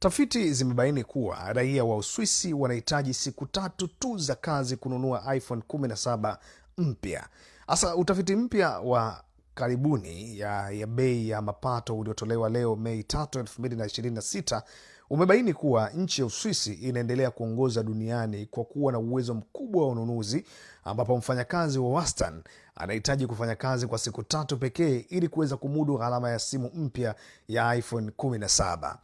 Tafiti zimebaini kuwa raia wa Uswisi wanahitaji siku 3 tu za kazi kununua iPhone 17 mpya. Sasa utafiti mpya wa karibuni ya bei ya mapato uliotolewa leo Mei 3, 2026 umebaini kuwa nchi ya Uswisi inaendelea kuongoza duniani kwa kuwa na uwezo mkubwa wa ununuzi, ambapo mfanyakazi wa wastani anahitaji kufanya kazi kwa siku 3 pekee ili kuweza kumudu gharama ya simu mpya ya iPhone 17.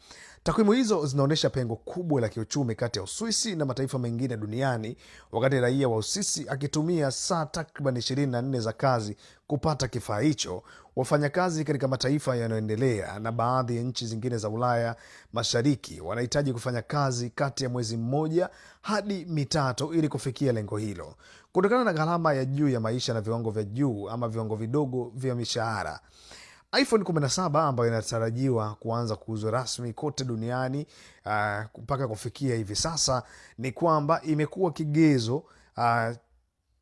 Takwimu hizo zinaonyesha pengo kubwa la kiuchumi kati ya Uswisi na mataifa mengine duniani, wakati raia wa Uswisi akitumia saa takriban 24 za kazi kupata kifaa hicho. Wafanyakazi katika mataifa yanayoendelea na baadhi ya nchi zingine za Ulaya Mashariki wanahitaji kufanya kazi kati ya mwezi 1 hadi 3 ili kufikia lengo hilo, kutokana na gharama ya juu ya maisha na viwango vya juu ama viwango vidogo vya mishahara. iPhone 17 ambayo inatarajiwa kuanza kuuzwa rasmi kote duniani mpaka kufikia hivi sasa, ni kwamba imekuwa kigezo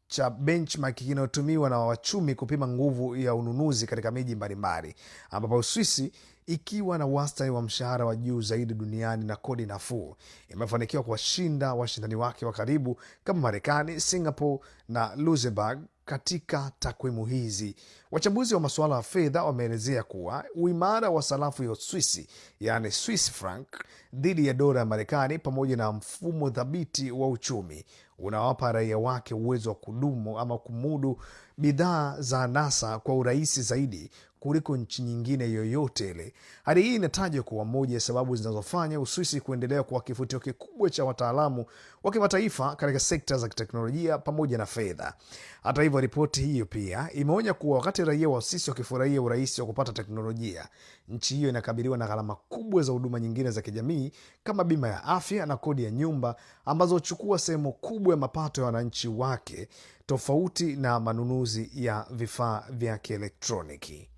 cha benchmark kinayotumiwa na wachumi kupima nguvu ya ununuzi katika miji mbalimbali, ambapo Uswisi ikiwa na wastani wa mshahara wa juu zaidi duniani na kodi nafuu imefanikiwa kuwashinda washindani wake wa karibu kama Marekani, Singapore na Luxembourg. Katika takwimu hizi, wachambuzi wa masuala ya fedha wameelezea kuwa uimara wa sarafu ya Uswisi, yani Swiss franc, dhidi ya dola ya Marekani pamoja na mfumo thabiti wa uchumi unawapa raia wake uwezo wa kudumu ama kumudu bidhaa za anasa kwa urahisi zaidi kuliko nchi nyingine yoyote ile. Hali hii inatajwa kuwa moja ya sababu zinazofanya Uswisi kuendelea kuwa kivutio kikubwa cha wataalamu wa kimataifa katika sekta za teknolojia pamoja na fedha. Hata hivyo, ripoti hiyo pia imeonya kuwa wakati raia wa Uswisi wakifurahia urahisi wa kupata teknolojia, nchi hiyo inakabiliwa na gharama kubwa za huduma nyingine za kijamii kama bima ya afya na kodi ya nyumba, ambazo huchukua sehemu kubwa ya mapato ya wananchi wake, tofauti na manunuzi ya vifaa vya kielektroniki.